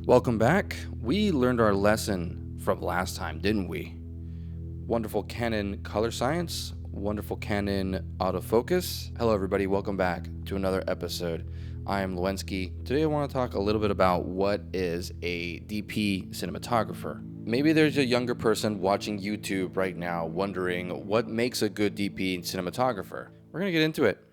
Welcome back. We learned our lesson from last time, didn't we? Wonderful Canon color science, wonderful Canon autofocus. Hello everybody, welcome back to another episode. I am Lewinsky. Today I want to talk a little bit about what is a DP cinematographer. Maybe there's a younger person watching YouTube right now wondering what makes a good DP cinematographer. We're going to get into it.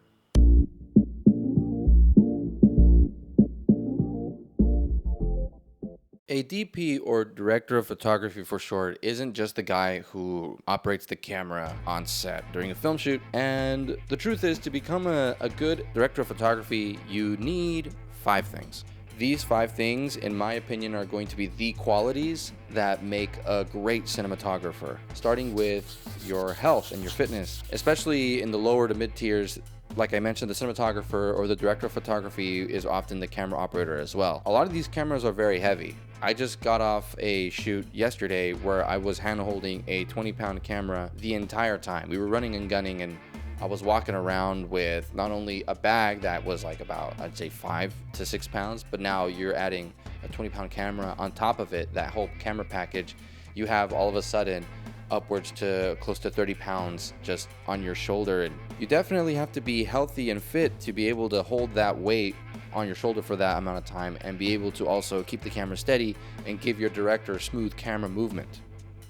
A DP, or director of photography for short, isn't just the guy who operates the camera on set during a film shoot. And the truth is, to become a good director of photography, you need 5 things. These 5 things, in my opinion, are going to be the qualities that make a great cinematographer, starting with your health and your fitness, especially in the lower to mid tiers. Like I mentioned, the cinematographer or the director of photography is often the camera operator as well. A lot of these cameras are very heavy. I just got off a shoot yesterday where I was hand-holding a 20-pound camera the entire time. We were running and gunning, and I was walking around with not only a bag that was like about, I'd say 5 to 6 pounds, but now you're adding a 20-pound camera on top of it. That whole camera package, you have all of a sudden upwards to close to 30 pounds just on your shoulder. And you definitely have to be healthy and fit to be able to hold that weight on your shoulder for that amount of time and be able to also keep the camera steady and give your director smooth camera movement.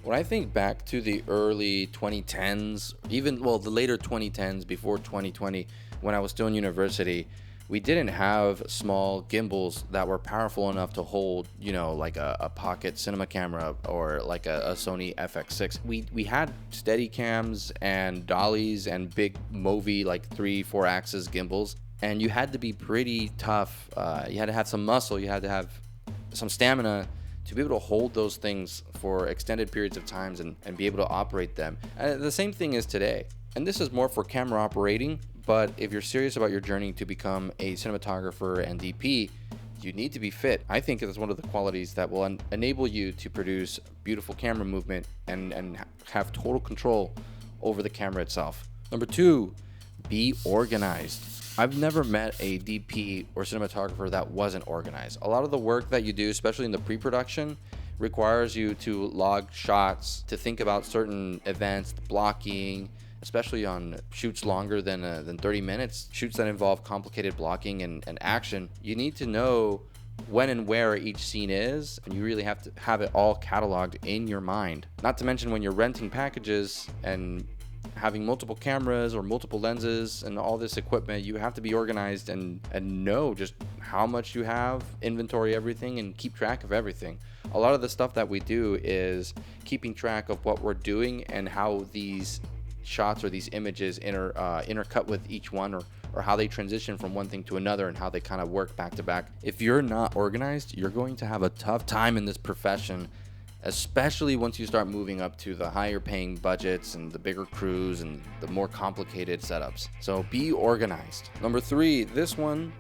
When I think back to the early 2010s, the later 2010s before 2020, when I was still in university, we didn't have small gimbals that were powerful enough to hold, like a pocket cinema camera or like a Sony FX6. We had steady cams and dollies and big Movi, like 3-4 axis gimbals. And you had to be pretty tough. You had to have some muscle. You had to have some stamina to be able to hold those things for extended periods of times and be able to operate them. And the same thing is today. And this is more for camera operating. But if you're serious about your journey to become a cinematographer and DP, you need to be fit. I think it's one of the qualities that will enable you to produce beautiful camera movement and have total control over the camera itself. Number 2, be organized. I've never met a DP or cinematographer that wasn't organized. A lot of the work that you do, especially in the pre-production, requires you to log shots, to think about certain events, blocking, especially on shoots longer than 30 minutes, shoots that involve complicated blocking and action. You need to know when and where each scene is, and you really have to have it all cataloged in your mind. Not to mention when you're renting packages and having multiple cameras or multiple lenses and all this equipment, you have to be organized and know just how much you have, inventory everything, and keep track of everything. A lot of the stuff that we do is keeping track of what we're doing and how these shots or these images intercut with each one, or how they transition from one thing to another and how they kind of work back to back. If you're not organized, you're going to have a tough time in this profession, especially once you start moving up to the higher paying budgets and the bigger crews and the more complicated setups. So be organized. Number 3, this one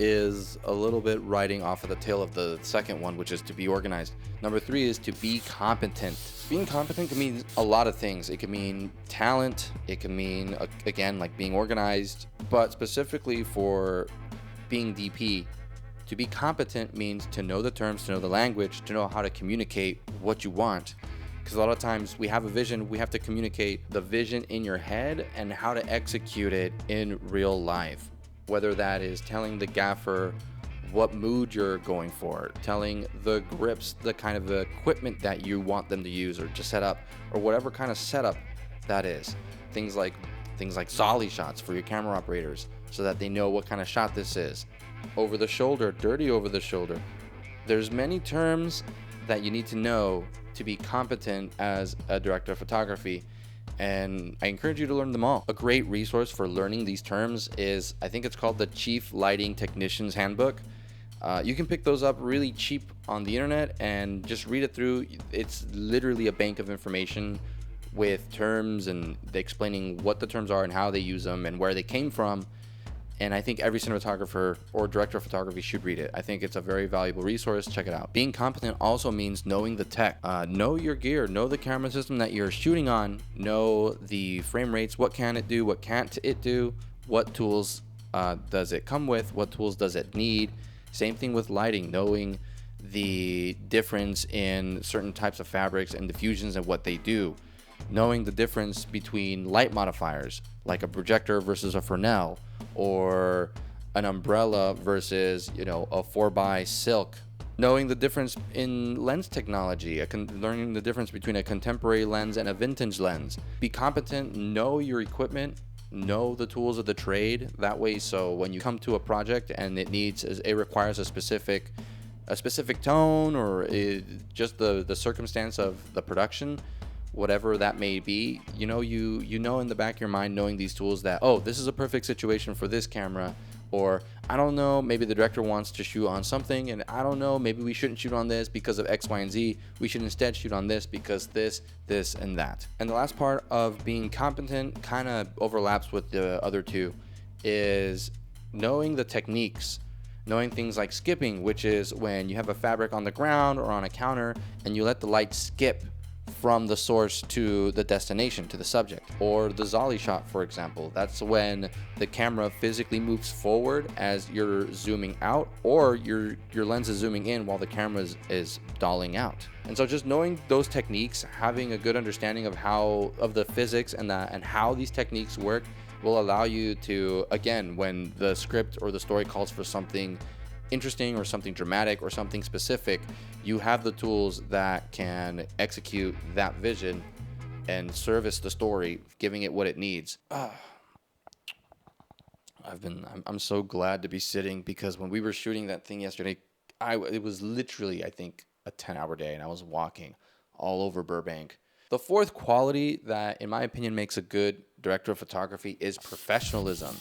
is a little bit riding off of the tail of the second one, which is to be organized. Number 3 is to be competent. Being competent can mean a lot of things. It can mean talent. It can mean, again, like being organized. But specifically for being DP, to be competent means to know the terms, to know the language, to know how to communicate what you want. Because a lot of times we have a vision, we have to communicate the vision in your head and how to execute it in real life. Whether that is telling the gaffer what mood you're going for, telling the grips the kind of equipment that you want them to use or to set up, or whatever kind of setup that is. Things like Solly shots for your camera operators so that they know what kind of shot this is. Over the shoulder, dirty over the shoulder. There's many terms that you need to know to be competent as a director of photography, and I encourage you to learn them all. A great resource for learning these terms is, I think it's called the Chief Lighting Technician's Handbook. You can pick those up really cheap on the internet and just read it through. It's literally a bank of information with terms and explaining what the terms are and how they use them and where they came from. And I think every cinematographer or director of photography should read it. I think it's a very valuable resource. Check it out. Being competent also means knowing the tech. Know your gear. Know the camera system that you're shooting on. Know the frame rates. What can it do? What can't it do? What tools does it come with? What tools does it need? Same thing with lighting. Knowing the difference in certain types of fabrics and diffusions and what they do, knowing the difference between light modifiers like a projector versus a Fresnel, or an umbrella versus, a 4x silk, knowing the difference in lens technology, learning the difference between a contemporary lens and a vintage lens. Be competent, know your equipment, know the tools of the trade. That way, so when you come to a project and it requires a specific tone, or just the circumstance of the production, whatever that may be, you know in the back of your mind, knowing these tools, that, oh, this is a perfect situation for this camera. Or, I don't know, maybe the director wants to shoot on something, and I don't know, maybe we shouldn't shoot on this because of X, Y, and Z. We should instead shoot on this because this, and that. And the last part of being competent kind of overlaps with the other two, is knowing the techniques. Knowing things like skipping, which is when you have a fabric on the ground or on a counter and you let the light skip from the source to the destination, to the subject. Or the Zolly shot, for example. That's when the camera physically moves forward as you're zooming out, or your lens is zooming in while the camera is dolling out. And so just knowing those techniques, having a good understanding of the physics and how these techniques work, will allow you to, again, when the script or the story calls for something interesting or something dramatic or something specific, you have the tools that can execute that vision and service the story, giving it what it needs. I'm so glad to be sitting, because when we were shooting that thing yesterday, it was literally, I think, a 10-hour day, and I was walking all over Burbank. The fourth quality that, in my opinion, makes a good director of photography is professionalism.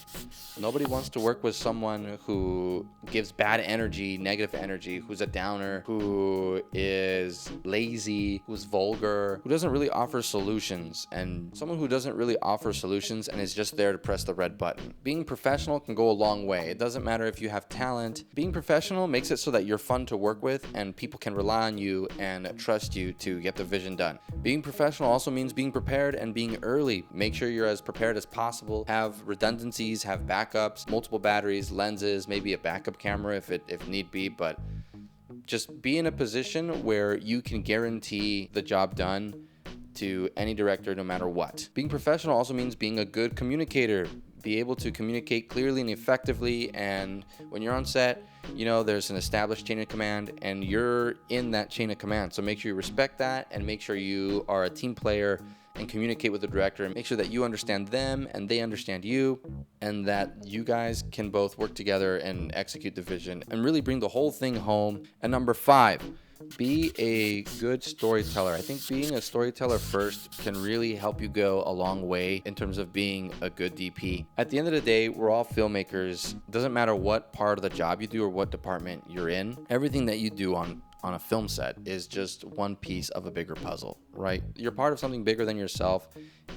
Nobody wants to work with someone who gives bad energy, negative energy, who's a downer, who is lazy, who's vulgar, who doesn't really offer solutions. And someone who doesn't really offer solutions and is just there to press the red button. Being professional can go a long way. It doesn't matter if you have talent. Being professional makes it so that you're fun to work with and people can rely on you and trust you to get the vision done. Being professional also means being prepared and being early. Make sure you're as prepared as possible. Have redundancies, have backups, multiple batteries, lenses, maybe a backup camera if need be, but just be in a position where you can guarantee the job done to any director no matter what. Being professional also means being a good communicator. Be able to communicate clearly and effectively, and when you're on set, there's an established chain of command and you're in that chain of command. So make sure you respect that and make sure you are a team player and communicate with the director and make sure that you understand them and they understand you, and that you guys can both work together and execute the vision and really bring the whole thing home. And number 5, be a good storyteller. I think being a storyteller first can really help you go a long way in terms of being a good DP. At the end of the day, we're all filmmakers. Doesn't matter what part of the job you do or what department you're in. Everything that you do on a film set is just one piece of a bigger puzzle, right? You're part of something bigger than yourself,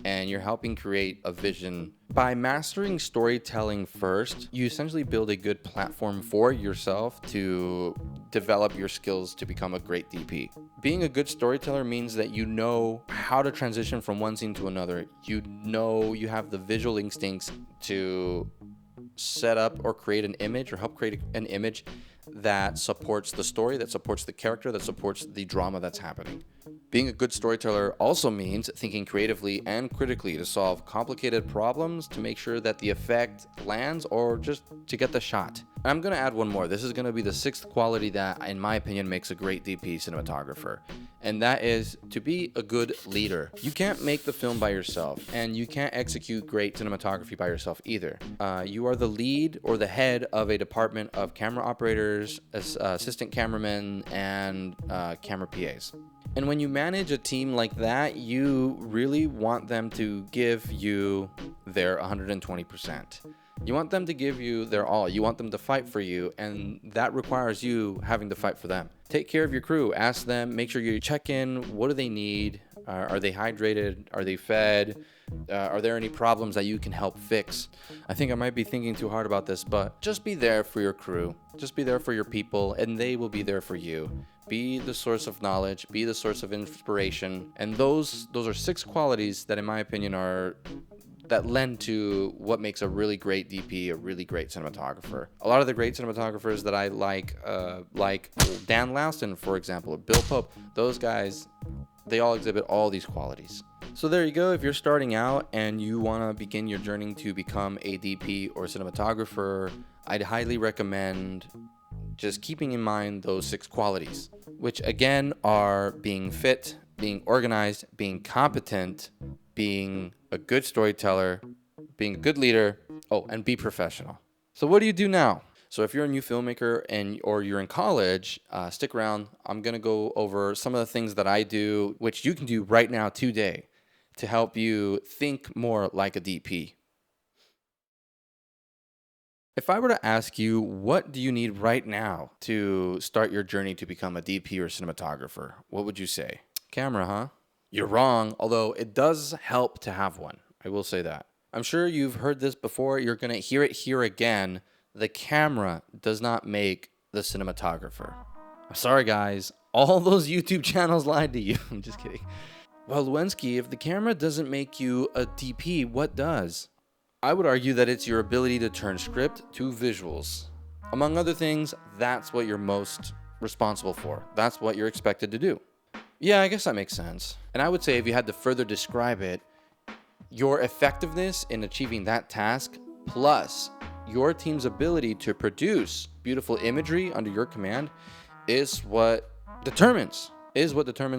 and you're helping create a vision. By mastering storytelling first, you essentially build a good platform for yourself to develop your skills to become a great DP. Being a good storyteller means that you know how to transition from one scene to another. You have the visual instincts to set up or create an image, or help create an image that supports the story, that supports the character, that supports the drama that's happening. Being a good storyteller also means thinking creatively and critically to solve complicated problems, to make sure that the effect lands, or just to get the shot. I'm going to add one more. This is going to be the 6th quality that, in my opinion, makes a great DP cinematographer, and that is to be a good leader. You can't make the film by yourself, and you can't execute great cinematography by yourself either. You are the lead or the head of a department of camera operators, assistant cameramen, and camera PAs. And when you manage a team like that, you really want them to give you their 120%. You want them to give you their all. You want them to fight for you, and that requires you having to fight for them. Take care of your crew. Ask them. Make sure you check in. What do they need? Are they hydrated? Are they fed? Are there any problems that you can help fix? I think I might be thinking too hard about this, but just be there for your crew. Just be there for your people, and they will be there for you. Be the source of knowledge. Be the source of inspiration. And those are 6 qualities that, in my opinion, are that lend to what makes a really great DP a really great cinematographer. A lot of the great cinematographers that I like Dan Louston, for example, or Bill Pope, those guys, they all exhibit all these qualities. So there you go. If you're starting out and you want to begin your journey to become a DP or cinematographer, I'd highly recommend just keeping in mind those 6 qualities, which again are being fit, being organized, being competent, being a good storyteller, being a good leader, and be professional. So what do you do now? So if you're a new filmmaker or you're in college, stick around. I'm going to go over some of the things that I do, which you can do right now today to help you think more like a DP. If I were to ask you, what do you need right now to start your journey to become a DP or cinematographer? What would you say? Camera, huh? You're wrong, although it does help to have one. I will say that. I'm sure you've heard this before. You're going to hear it here again. The camera does not make the cinematographer. I'm sorry, guys. All those YouTube channels lied to you. I'm just kidding. Well, Lewinsky, if the camera doesn't make you a DP, what does? I would argue that it's your ability to turn script to visuals. Among other things, that's what you're most responsible for. That's what you're expected to do. Yeah, I guess that makes sense. And I would say if you had to further describe it, your effectiveness in achieving that task plus your team's ability to produce beautiful imagery under your command is what determines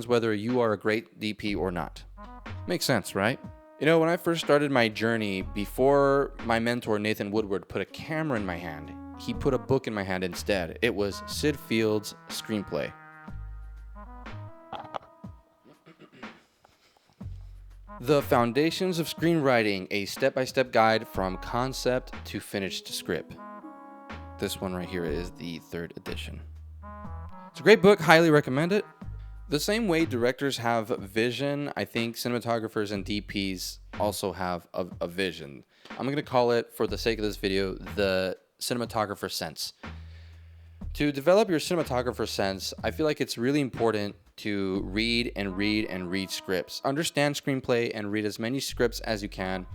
whether you are a great DP or not. Makes sense, right? You know, when I first started my journey, before my mentor Nathan Woodward put a camera in my hand, he put a book in my hand instead. It was Sid Field's Screenplay. The Foundations of Screenwriting, a step-by-step guide from concept to finished script. This one right here is the 3rd edition. It's a great book, highly recommend it. The same way directors have vision, I think cinematographers and DPs also have a vision. I'm going to call it, for the sake of this video, the cinematographer sense. To develop your cinematographer sense, I feel like it's really important to read and read and read scripts. Understand screenplay and read as many scripts as you can.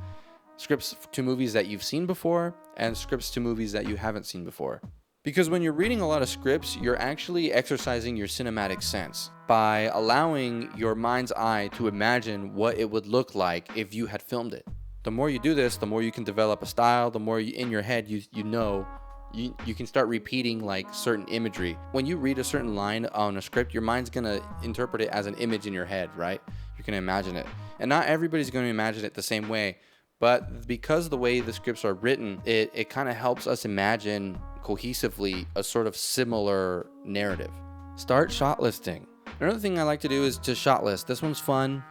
Scripts to movies that you've seen before and scripts to movies that you haven't seen before. Because when you're reading a lot of scripts, you're actually exercising your cinematic sense by allowing your mind's eye to imagine what it would look like if you had filmed it. The more you do this, the more you can develop a style, the more in your head you can start repeating like certain imagery. When you read a certain line on a script, your mind's gonna interpret it as an image in your head, right? You're gonna imagine it. And not everybody's gonna imagine it the same way, but because the way the scripts are written, it kind of helps us imagine cohesively a sort of similar narrative. Start shot listing. Another thing I like to do is to shot list. This one's fun.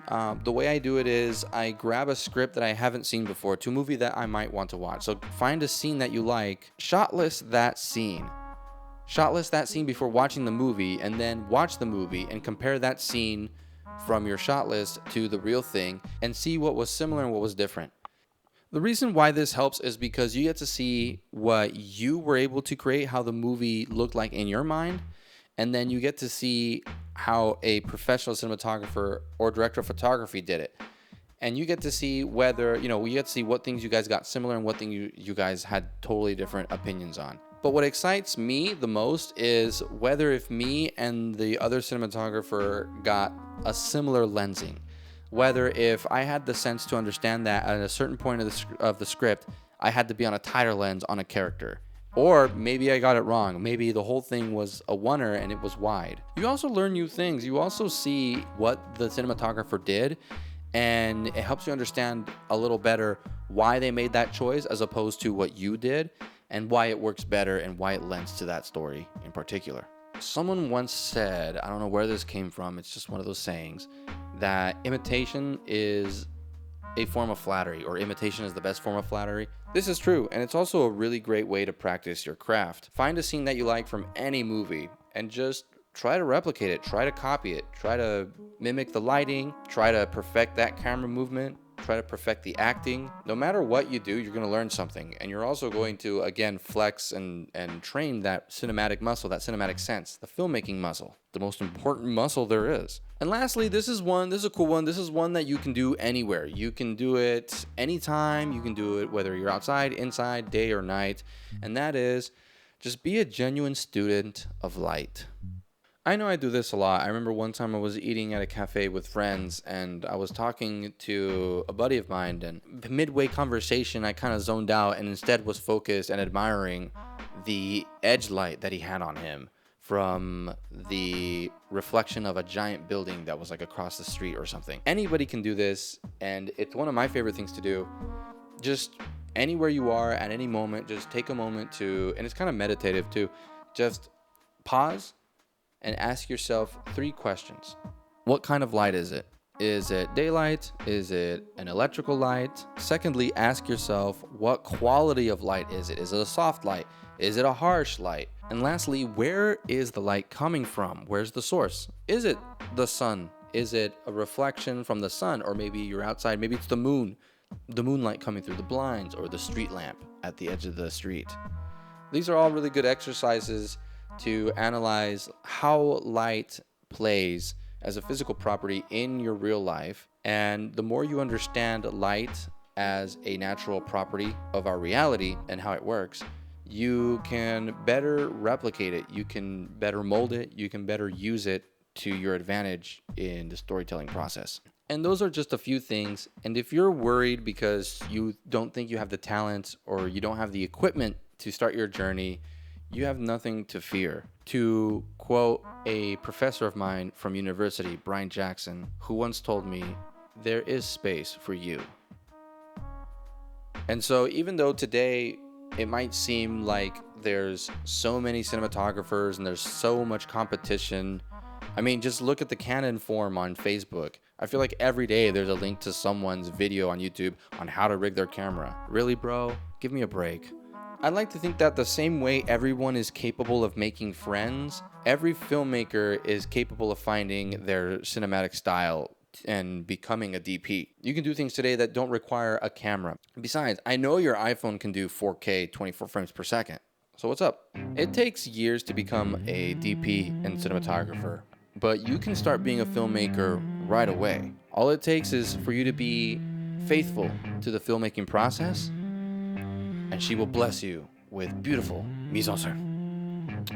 The way I do it is I grab a script that I haven't seen before to a movie that I might want to watch. So find a scene that you like, shot list that scene. Shot list that scene before watching the movie, and then watch the movie and compare that scene from your shot list to the real thing and see what was similar and what was different. The reason why this helps is because you get to see what you were able to create, how the movie looked like in your mind, and then you get to see how a professional cinematographer or director of photography did it. And you get to see whether, we get to see what things you guys got similar and what things you guys had totally different opinions on. But what excites me the most is whether if me and the other cinematographer got a similar lensing. Whether if I had the sense to understand that at a certain point of the script, I had to be on a tighter lens on a character. Or maybe I got it wrong. Maybe the whole thing was a oneer and it was wide. You also learn new things. You also see what the cinematographer did, and it helps you understand a little better why they made that choice as opposed to what you did, and why it works better and why it lends to that story in particular. Someone once said, I don't know where this came from, it's just one of those sayings, that imitation is a form of flattery, or imitation is the best form of flattery. This is true, and it's also a really great way to practice your craft. Find a scene that you like from any movie and just try to replicate it, try to copy it, try to mimic the lighting, try to perfect that camera movement, try to perfect the acting. No matter what you do, you're going to learn something, and you're also going to, again, flex and train that cinematic muscle, that cinematic sense, the filmmaking muscle, the most important muscle there is. And lastly, this is a cool one. This is one that you can do anywhere. You can do it anytime. You can do it whether you're outside, inside, day or night. And that is just be a genuine student of light. I know I do this a lot. I remember one time I was eating at a cafe with friends and I was talking to a buddy of mine, and midway conversation I kind of zoned out and instead was focused and admiring the edge light that he had on him from the reflection of a giant building that was like across the street or something. Anybody can do this, and it's one of my favorite things to do. Just anywhere you are at any moment, just take a moment to, and it's kind of meditative too, just pause and ask yourself 3 questions. What kind of light is it? Is it daylight? Is it an electrical light? Secondly, ask yourself, what quality of light is it? Is it a soft light? Is it a harsh light? And lastly, where is the light coming from? Where's the source? Is it the sun? Is it a reflection from the sun? Or maybe you're outside, maybe it's the moonlight coming through the blinds, or the street lamp at the edge of the street. These are all really good exercises to analyze how light plays as a physical property in your real life. And the more you understand light as a natural property of our reality and how it works, you can better replicate it, you can better mold it, you can better use it to your advantage in the storytelling process. And those are just a few things. And if you're worried because you don't think you have the talent or you don't have the equipment to start your journey, you have nothing to fear. To quote a professor of mine from university, Brian Jackson, who once told me, there is space for you. And so even though today it might seem like there's so many cinematographers and there's so much competition, I mean, just look at the Canon forum on Facebook. I feel like every day there's a link to someone's video on YouTube on how to rig their camera. Really, bro? Give me a break. I'd like to think that the same way everyone is capable of making friends, every filmmaker is capable of finding their cinematic style and becoming a DP. You can do things today that don't require a camera. Besides, I know your iPhone can do 4K 24 frames per second. So what's up? It takes years to become a DP and cinematographer, but you can start being a filmmaker right away. All it takes is for you to be faithful to the filmmaking process, and she will bless you with beautiful mise en scène.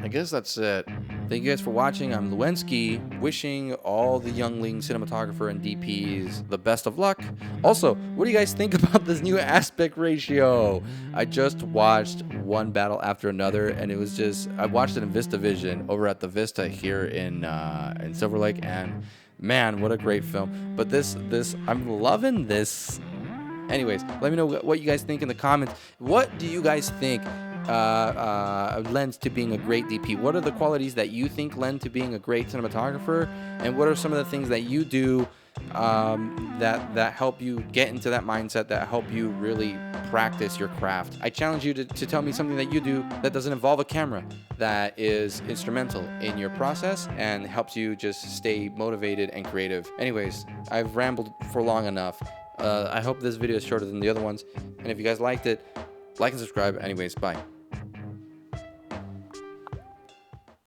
I guess that's it. Thank you guys for watching. I'm Lewinsky, wishing all the youngling cinematographer and DPs the best of luck. Also, what do you guys think about this new aspect ratio? I just watched one battle after another, and it was just, I watched it in VistaVision over at the Vista here in Silver Lake, and man, what a great film. But this, I'm loving this. Anyways, let me know what you guys think in the comments. What do you guys think lends to being a great DP? What are the qualities that you think lend to being a great cinematographer? And what are some of the things that you do that help you get into that mindset, that help you really practice your craft? I challenge you to tell me something that you do that doesn't involve a camera, that is instrumental in your process and helps you just stay motivated and creative. Anyways, I've rambled for long enough. I hope this video is shorter than the other ones. And if you guys liked it, like and subscribe. Anyways, bye.